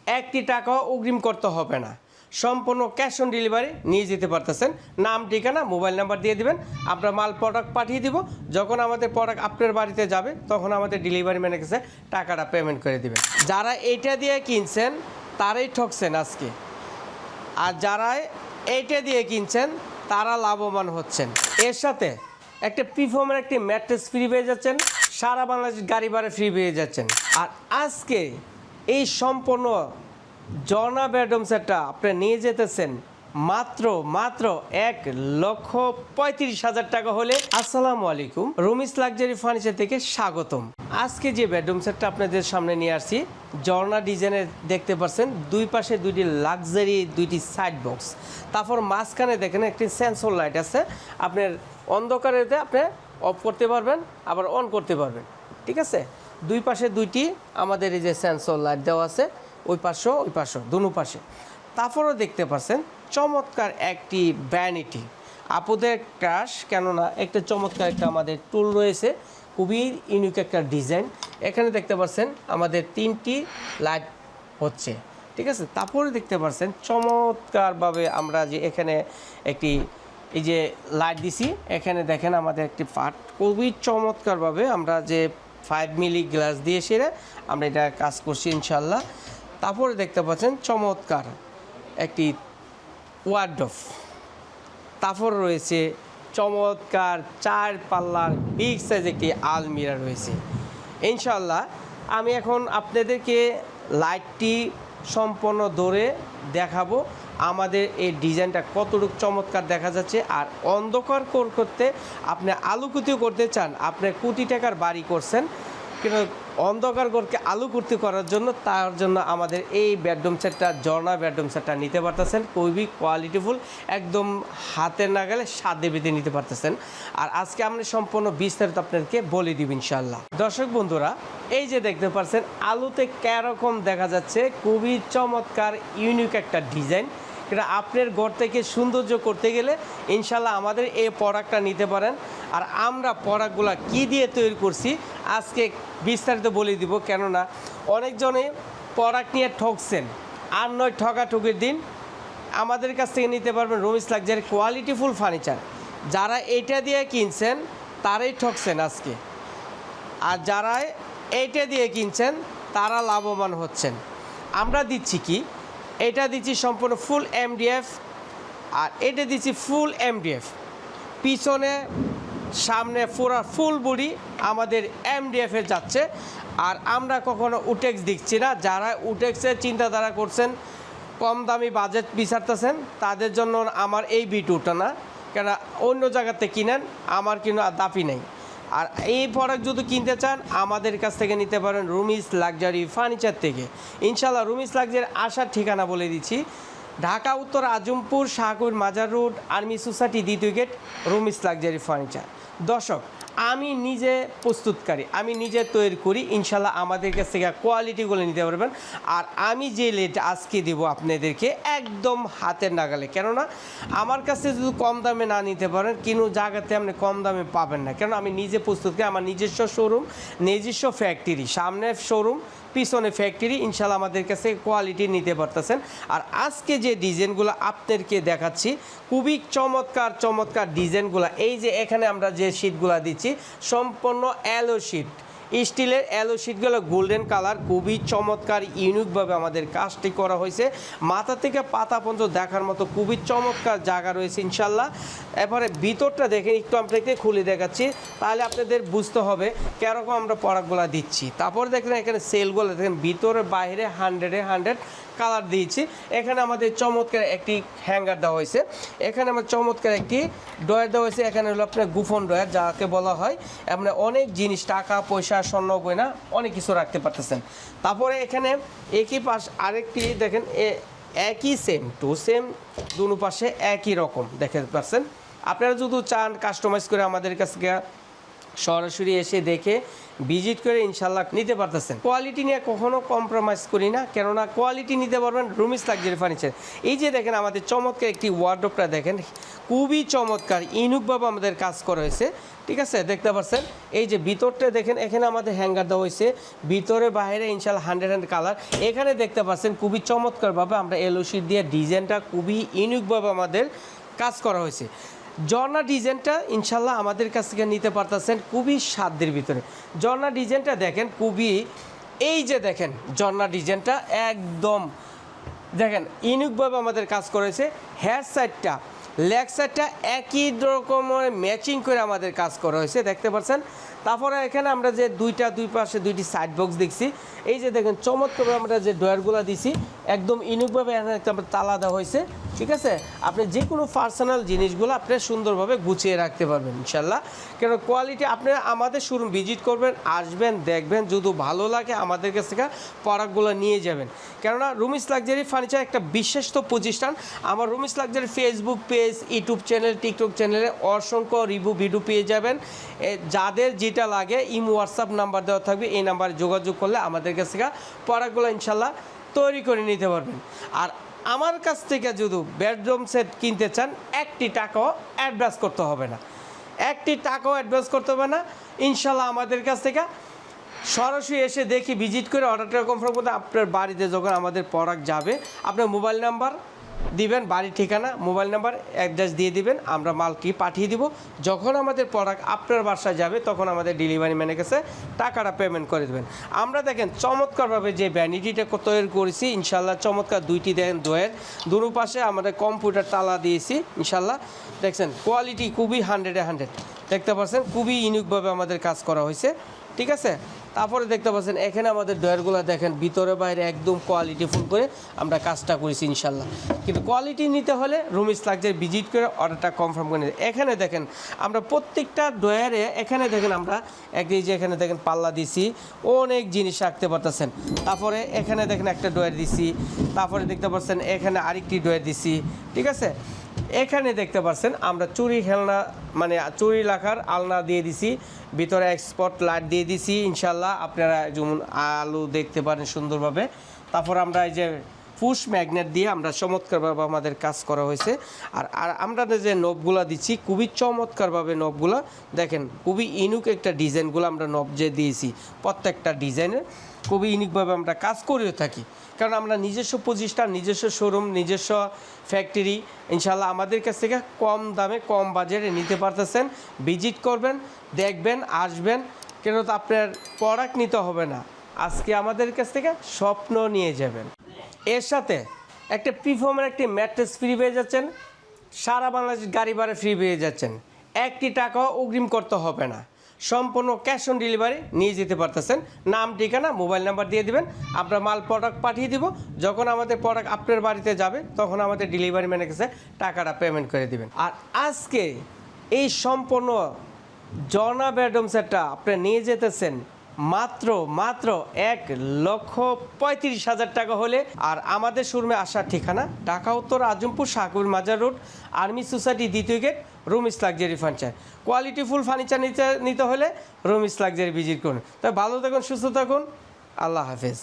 একটি টাকাও অগ্রিম করতে হবে না, সম্পূর্ণ ক্যাশ অন ডেলিভারি নিয়ে যেতে পারতেছেন। নাম, ঠিকানা, মোবাইল নাম্বার দিয়ে দিবেন, আমরা মাল প্রোডাক্ট পাঠিয়ে দিব। যখন আমাদের প্রোডাক্ট আপনার বাড়িতে যাবে তখন আমাদের ডেলিভারি ম্যানের কাছে টাকাটা পেমেন্ট করে দিবেন। যারা এইটা দিয়ে কিনছেন তারাই ঠকছেন আজকে, আর যারা এইটা দিয়ে কিনছেন তারা লাভবান হচ্ছেন। এর সাথে একটা প্রিফর্মের একটি ম্যাট্রেস ফ্রি পেয়ে যাচ্ছেন, সারা বাংলাদেশ গাড়ি ভাড়া ফ্রি পেয়ে যাচ্ছেন। আর আজকে এই সম্পূর্ণ ঝর্ণা বেডরুম সেটটা আপনি নিয়ে যেতেছেন মাত্র 1,35,000 টাকা হলে। আসসালামু আলাইকুম, রুমিস লাক্সারি ফার্নিচার থেকে স্বাগতম। আজকে যে বেডরুম সেটটা আপনাদের সামনে নিয়ে আসছি ঝর্ণা ডিজাইনের দেখতে পাচ্ছেন, দুই পাশে দুইটি লাক্সারি দুইটি সাইড বক্স, তারপর মাঝখানে দেখেন একটি সেন্সর লাইট আছে। আপনার অন্ধকারেতে আপনি অফ করতে পারবেন, আবার অন করতে পারবেন, ঠিক আছে। দুই পাশে দুইটি আমাদের এই যে সেন্সর লাইট দেওয়া আছে, ওই পাশে দুনো পাশে। তারপরও দেখতে পাচ্ছেন চমৎকার একটি ভ্যানিটি, আপুদের ক্রাশ, কেননা একটা চমৎকার একটা আমাদের টুল রয়েছে, খুবই ইউনিক একটা ডিজাইন। এখানে দেখতে পাচ্ছেন আমাদের 3টি লাইট হচ্ছে, ঠিক আছে। তারপরে দেখতে পাচ্ছেন চমৎকারভাবে আমরা যে এখানে একটি এই যে লাইট দিছি, এখানে দেখেন আমাদের একটি পার্ট খুবই চমৎকারভাবে আমরা যে 5 মিলি গ্লাস দিয়ে সেরে আমরা এটা কাজ করছি ইনশাল্লাহ। তারপরে দেখতে পাচ্ছেন চমৎকার একটি ওয়ার্ডরোব, তারপর রয়েছে চমৎকার 4 পাল্লার বিগ সাইজ একটি আলমিরা রয়েছে ইনশাল্লাহ। আমি এখন আপনাদেরকে লাইটটি সম্পূর্ণ ধরে দেখাবো আমাদের এই ডিজাইনটা কতটুকু চমৎকার দেখা যাচ্ছে। আর অন্ধকার করতে আপনি আলোকিত করতে চান, আপনি কোটি টাকার বাড়ি করছেন কিন্তু অন্ধকার ঘরকে আলোকিত করার জন্য, তার জন্য আমাদের এই বেডরুম সেটটা ঝর্ণা বেডরুম সেটটা নিতে পারতেছেন। খুবই কোয়ালিটিফুল, একদম হাতের নাগালে সাধ্যে বেঁধে নিতে পারতেছেন। আর আজকে আমরা সম্পূর্ণ বিস্তারিত আপনাদেরকে বলে দিব ইনশাল্লাহ। দর্শক বন্ধুরা, এই যে দেখতে পাচ্ছেন আলুতে কেরকম দেখা যাচ্ছে, খুবই চমৎকার ইউনিক একটা ডিজাইন। এটা আপনার ঘর থেকে সৌন্দর্য করতে গেলে ইনশাল্লাহ আমাদের এই প্রোডাক্টটা নিতে পারেন। আর আমরা প্রোডাক্টগুলো কী দিয়ে তৈরি করছি আজকে বিস্তারিত বলে দিব, কেননা অনেকজনে প্রোডাক্ট নিয়ে ঠকছেন। আর নয় ঠকাঠকির দিন, আমাদের কাছ থেকে নিতে পারবেন রুমিস লাক্সারি কোয়ালিটিফুল ফার্নিচার। যারা এইটা দিয়ে কিনছেন তারাই ঠকছেন আজকে, আর যারা এইটা দিয়ে কিনছেন তারা লাভবান হচ্ছেন। আমরা দিচ্ছি কি, এটা দিচ্ছি সম্পূর্ণ ফুল এমডিএফ, আর এটা দিচ্ছি ফুল এমডিএফ, পিছনে সামনে পুরো ফুল বডি আমাদের এমডিএফে যাচ্ছে। আর আমরা কখনো উটেক্স দিচ্ছি না। যারা উটেক্সের চিন্তাধারা করছেন, কম দামি বাজেট বিচারতেছেন, তাদের জন্য আমার এই ভিডিওটা না, কেন অন্য জায়গাতে কিনেন, আমার কিন্তু দাপি নেই। আর এই প্রোডাক্ট যদি কিনতে চান আমাদের কাছ থেকে নিতে পারেন রুমিস লাক্সারি ফার্নিচার থেকে ইনশাল্লাহ। রুমিস লাক্সারির আসার ঠিকানা বলে দিচ্ছি, ঢাকা উত্তর আজমপুর শাহকুর মাজার রোড, আর্মি সোসাইটি, 2য় গেট, রুমিস লাক্সারি ফার্নিচার। দর্শক, আমি নিজে প্রস্তুতকারী, আমি নিজে তৈরি করি ইনশাল্লাহ। আমাদের কাছ থেকে কোয়ালিটিগুলো নিতে পারবেন। আর আমি যে লেট আজকে দেবো আপনাদেরকে একদম হাতের নাগালে, কেননা আমার কাছে যদি কম দামে না নিতে পারেন কোনো জায়গাতে আপনি কম দামে পাবেন না। কেন আমি নিজে প্রস্তুত করি, আমার নিজস্ব শোরুম, নিজস্ব ফ্যাক্টরি, সামনে শোরুম পিছনে ফ্যাক্টরি, ইনশাল্লাহ আমাদের কাছে কোয়ালিটি নিতে পারতেছেন। আর আজকে যে ডিজাইনগুলো আপনাদেরকে দেখাচ্ছি খুবই চমৎকার ডিজাইনগুলো। এই যে এখানে আমরা যে শীটগুলো দিচ্ছি সম্পূর্ণ অ্যালো শীট, স্টিলের অ্যালো শীটগুলো গোল্ডেন কালার, খুবই চমৎকার ইউনিকভাবে আমাদের কাজটি করা হয়েছে। মাথা থেকে পাতা পর্যন্ত দেখার মতো খুবই চমৎকার জায়গা রয়েছে ইনশাল্লাহ। এরপরে ভিতরটা দেখেন, একটু আপনাকে খুলে দেখাচ্ছি, তাহলে আপনাদের বুঝতে হবে কীরকম আমরা প্রোডাক্টগুলো দিচ্ছি। তারপর দেখেন এখানে সেলগুলো দেখেন, ভিতরে বাইরে 100 কালার দিয়েছি। এখানে আমাদের চমৎকার একটি হ্যাঙ্গার দেওয়া হয়েছে, এখানে আমার চমৎকার একটি ড্রয়ার দেওয়া হয়েছে। এখানে হলো আপনার গুফন ড্রয়ার, যাকে বলা হয় আপনি অনেক জিনিস, টাকা পয়সা, স্বর্ণ গয়না অনেক কিছু রাখতে পারতেছেন। তারপরে এখানে একই পাশ আরেকটি দেখেন, একই সেম টু সেম, দুনো পাশে একই রকম দেখতে পাচ্ছেন। আপনারা যদি চান কাস্টমাইজ করে আমাদের কাছে সরাসরি এসে দেখে ভিজিট করে ইনশাল্লাহ নিতে পারতেছেন। কোয়ালিটি নিয়ে কখনো কম্প্রোমাইজ করি না, কেননা কোয়ালিটি নিতে পারবেন রুমিস লাক্সারি ফার্নিচার। এই যে দেখেন আমাদের চমৎকার একটি ওয়ার্ডরোবটা দেখেন, খুবই চমৎকার, ইউনিকভাবে আমাদের কাজ করা হয়েছে। ঠিক আছে, দেখতে পাচ্ছেন এই যে ভিতরটা দেখেন, এখানে আমাদের হ্যাঙ্গার দেওয়া হয়েছে, ভিতরে বাইরে ইনশাল্লাহ 100 কালার। এখানে দেখতে পাচ্ছেন খুবই চমৎকারভাবে আমরা এলওসি দিয়ে ডিজাইনটা খুবই ইউনিকভাবে আমাদের কাজ করা হয়েছে। ঝর্ণা ডিজাইনটা ইনশাল্লাহ আমাদের কাছ থেকে নিতে পারতেছেন খুবই সাধ্যের ভিতরে। ঝর্ণা ডিজাইনটা দেখেন খুবই, এই যে দেখেন ঝর্ণা ডিজাইনটা একদম দেখেন ইউনিকভাবে আমাদের কাজ করেছে। হেয়ার সাইডটা, লেগ সাইডটা একই রকমের ম্যাচিং করে আমাদের কাজ করা হয়েছে, দেখতে পাচ্ছেন। তারপরে এখানে আমরা যে দুই পাশে দুইটি সাইড বক্স দেখছি, এই যে দেখেন চমৎকারভাবে আমরা যে ডয়ারগুলো দিছি একদম ইউনিকভাবে আমরা তালা দেওয়া হয়েছে। ঠিক আছে, আপনি যে কোনো পার্সোনাল জিনিসগুলো আপনি সুন্দরভাবে গুছিয়ে রাখতে পারবেন ইনশাল্লাহ। কেন কোয়ালিটি আপনি আমাদের শোরুম ভিজিট করবেন, আসবেন, দেখবেন, যদি ভালো লাগে আমাদের কাছ থেকে প্রোডাক্টগুলো নিয়ে যাবেন। কেননা রুমিস লাক্সারি ফার্নিচার একটা বিশ্বস্ত প্রতিষ্ঠান। আমার Rumi's luxury Facebook page, YouTube channel, TikTok চ্যানেলে অসংখ্য রিভিউ ভিডিও পেয়ে যাবেন। যাদের যেটা লাগে ইমো হোয়াটসঅ্যাপ নাম্বার দেওয়া থাকবে, এই নাম্বারে যোগাযোগ করলে আমাদের কাছ থেকে প্রোডাক্টগুলো ইনশাল্লাহ তৈরি করে নিতে পারবেন। আর আমার কাছ থেকে যদি বেডরুম সেট কিনতে চান, একটি টাকাও অ্যাডভান্স করতে হবে না, একটি টাকাও অ্যাডভান্স করতে হবে না ইনশাল্লাহ। আমাদের কাছ থেকে সরাসরি এসে দেখি ভিজিট করে অর্ডারটা কনফার্ম করতে আপনার বাড়িতে যখন আমাদের প্রোডাক্ট যাবে, আপনার মোবাইল নাম্বার দিবেন, বাড়ির ঠিকানা, মোবাইল নাম্বার, অ্যাড্রেস দিয়ে দিবেন, আমরা মালটি পাঠিয়ে দিব। যখন আমাদের প্রোডাক্ট আপনার বাসায় যাবে তখন আমাদের ডেলিভারি ম্যানের কাছে টাকাটা পেমেন্ট করে দেবেন। আমরা দেখেন চমৎকারভাবে যে ভ্যানিটিটা তৈরি করেছি ইনশাল্লাহ, চমৎকার দুইটি দেখেন ডোয়ের দুনো পাশে আমাদের কম্পিউটার তালা দিয়েছি ইনশাল্লাহ। দেখছেন কোয়ালিটি খুবই 100 দেখতে পাচ্ছেন, খুবই ইউনিকভাবে আমাদের কাজ করা হয়েছে। ঠিক আছে, তারপরে দেখতে পাচ্ছেন এখানে আমাদের ডয়ারগুলো দেখেন ভিতরে বাইরে একদম কোয়ালিটিফুল করে আমরা কাজটা করেছি ইনশাল্লাহ। কিন্তু কোয়ালিটি নিতে হলে রুমিস লাক্সারি ভিজিট করে অর্ডারটা কনফার্ম করে নিতে। এখানে দেখেন আমরা প্রত্যেকটা ডয়ারে, এখানে দেখেন আমরা একই যে এখানে দেখেন পাল্লা দিছি, অনেক জিনিস রাখতে পারতেছেন। তারপরে এখানে দেখেন একটা ডয়ার দিছি, তারপরে দেখতে পাচ্ছেন এখানে আরেকটি ডয়ার দিছি। ঠিক আছে, এখানে দেখতে পাচ্ছেন আমরা চুরি খেলনা মানে চুরি রাখার আলনা দিয়ে দিছি, ভিতরে এক্সপোর্ট লাইট দিয়ে দিছি ইনশাল্লাহ, আপনারা যেমন আলো দেখতে পারেন সুন্দরভাবে। তারপর আমরা এই যে পুশ ম্যাগনেট দিয়ে আমরা চমৎকারভাবে আমাদের কাজ করা হয়েছে। আর আমরা যে নবগুলো দিচ্ছি খুবই চমৎকারভাবে নবগুলো দেখেন, খুবই ইউনিক একটা ডিজাইনগুলো আমরা নব যে দিয়েছি, প্রত্যেকটা ডিজাইনের খুবই ইউনিকভাবে আমরা কাজ করেও থাকি। কারণ আমরা নিজস্ব প্রতিষ্ঠান, নিজস্ব শোরুম, নিজস্ব ফ্যাক্টরি ইনশাল্লাহ আমাদের কাছ থেকে কম দামে কম বাজারে নিতে পারতেছেন। ভিজিট করবেন, দেখবেন, আসবেন, কেন তো আপনার প্রোডাক্ট নিতে হবে না, আজকে আমাদের কাছ থেকে স্বপ্ন নিয়ে যাবেন। এর সাথে একটা প্রিফর্মের একটি ম্যাট্রেস ফ্রি পেয়ে যাচ্ছেন, সারা বাংলাদেশ গাড়ি ভাড়া ফ্রি পেয়ে যাচ্ছেন, একটি টাকাও অগ্রিম করতে হবে না, সম্পূর্ণ ক্যাশ অন ডেলিভারি নিয়ে যেতে পারতেছেন। নাম, ঠিকানা, মোবাইল নাম্বার দিয়ে দিবেন, আমরা মাল প্রোডাক্ট পাঠিয়ে দিব। যখন আমাদের প্রোডাক্ট আপনার বাড়িতে যাবে তখন আমাদের ডেলিভারি ম্যানের কাছে টাকাটা পেমেন্ট করে দিবেন। আর আজকে এই সম্পূর্ণ ঝর্ণা বেডরুম সেটটা আপনি নিয়ে যেতেছেন মাত্র 1,35,000 টাকা হলে। আর আমাদের শোরুমে আসার ঠিকানা ঢাকা উত্তর আজমপুর শাহকুর মাজার রোড, আর্মি সোসাইটি, দ্বিতীয় গেট, রুমিস লাক্সারি ফার্নিচার। কোয়ালিটিফুল ফার্নিচার নিতে হলে রুমিস লাক্সারি ভিজিট করুন। তাই ভালো থাকুন, সুস্থ থাকুন, আল্লাহ হাফেজ।